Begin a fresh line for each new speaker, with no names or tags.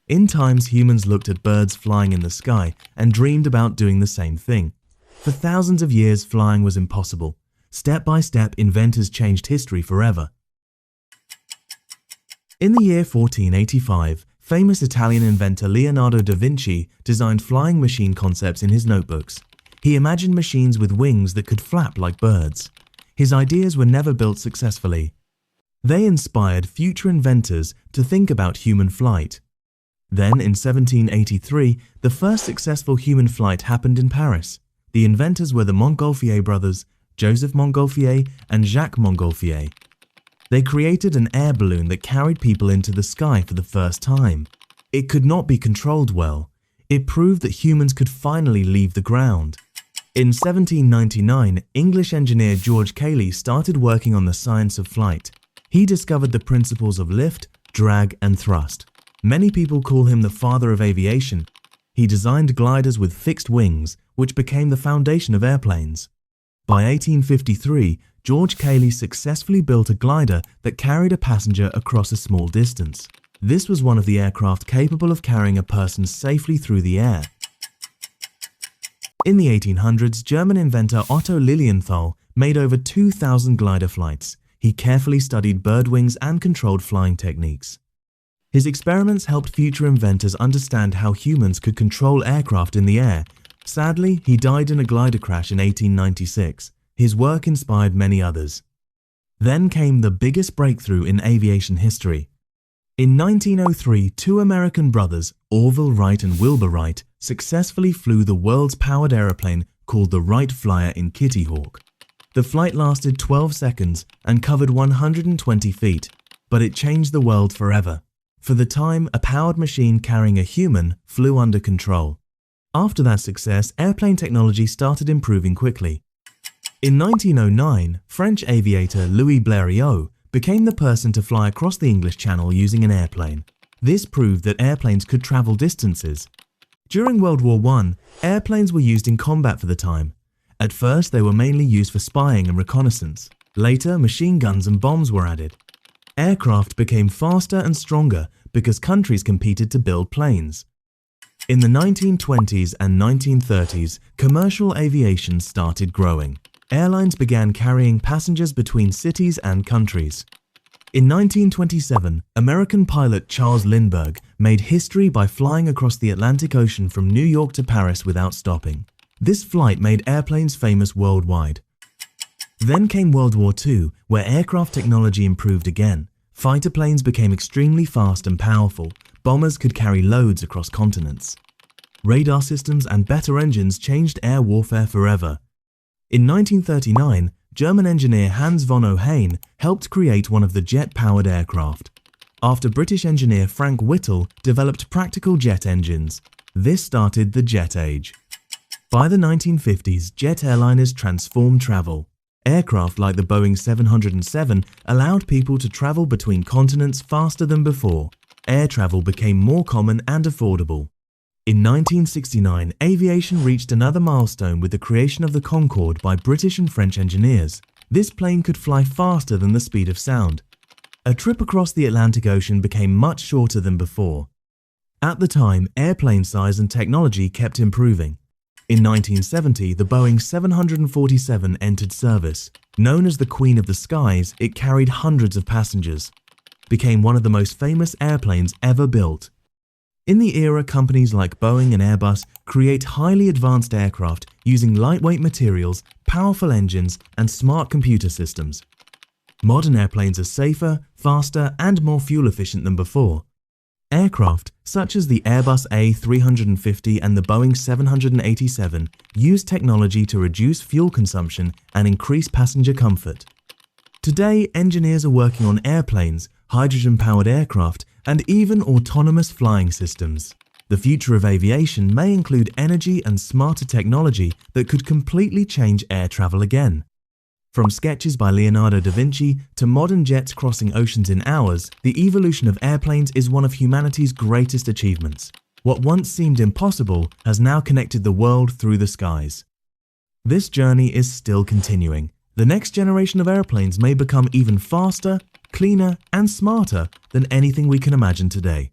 In times, humans looked at birds flying in the sky and dreamed about doing the same thing. For thousands of years, flying was impossible. Step by step, inventors changed history forever. In the year 1485, famous Italian inventor Leonardo da Vinci designed flying machine concepts in his notebooks. He imagined machines with wings that could flap like birds. His ideas were never built successfully. They inspired future inventors to think about human flight. Then, in 1783, the first successful human flight happened in Paris. The inventors were the Montgolfier brothers, Joseph Montgolfier and Jacques Montgolfier. They created an air balloon that carried people into the sky for the first time. It could not be controlled well. It proved that humans could finally leave the ground. In 1799, English engineer George Cayley started working on the science of flight. He discovered the principles of lift, drag, and thrust. Many people call him the father of aviation. He designed gliders with fixed wings, which became the foundation of airplanes. By 1853, George Cayley successfully built a glider that carried a passenger across a small distance. This was one of the aircraft capable of carrying a person safely through the air. In the 1800s, German inventor Otto Lilienthal made over 2,000 glider flights. He carefully studied bird wings and controlled flying techniques. His experiments helped future inventors understand how humans could control aircraft in the air. Sadly, he died in a glider crash in 1896. His work inspired many others. Then came the biggest breakthrough in aviation history. In 1903, two American brothers, Orville Wright and Wilbur Wright, successfully flew the world's powered aeroplane called the Wright Flyer in Kitty Hawk. The flight lasted 12 seconds and covered 120 feet, but it changed the world forever. For the time, a powered machine carrying a human flew under control. After that success, airplane technology started improving quickly. In 1909, French aviator Louis Blériot became the person to fly across the English Channel using an airplane. This proved that airplanes could travel distances. During World War I, airplanes were used in combat for the time. At first, they were mainly used for spying and reconnaissance. Later, machine guns and bombs were added. Aircraft became faster and stronger because countries competed to build planes. In the 1920s and 1930s, commercial aviation started growing. Airlines began carrying passengers between cities and countries. In 1927, American pilot Charles Lindbergh made history by flying across the Atlantic Ocean from New York to Paris without stopping. This flight made airplanes famous worldwide. Then came World War II, where aircraft technology improved again. Fighter planes became extremely fast and powerful. Bombers could carry loads across continents. Radar systems and better engines changed air warfare forever. In 1939, German engineer Hans von Ohain helped create one of the jet-powered aircraft. After British engineer Frank Whittle developed practical jet engines, this started the jet age. By the 1950s, jet airliners transformed travel. Aircraft like the Boeing 707 allowed people to travel between continents faster than before. Air travel became more common and affordable. In 1969, aviation reached another milestone with the creation of the Concorde by British and French engineers. This plane could fly faster than the speed of sound. A trip across the Atlantic Ocean became much shorter than before. At the time, airplane size and technology kept improving. In 1970, the Boeing 747 entered service. Known as the Queen of the Skies, it carried hundreds of passengers. Became one of the most famous airplanes ever built. In the era, companies like Boeing and Airbus create highly advanced aircraft using lightweight materials, powerful engines, and smart computer systems. Modern airplanes are safer, faster, and more fuel efficient than before. Aircraft, such as the Airbus A350 and the Boeing 787, use technology to reduce fuel consumption and increase passenger comfort. Today, engineers are working on airplanes, hydrogen-powered aircraft, and even autonomous flying systems. The future of aviation may include energy and smarter technology that could completely change air travel again. From sketches by Leonardo da Vinci to modern jets crossing oceans in hours, the evolution of airplanes is one of humanity's greatest achievements. What once seemed impossible has now connected the world through the skies. This journey is still continuing. The next generation of airplanes may become even faster, cleaner, and smarter than anything we can imagine today.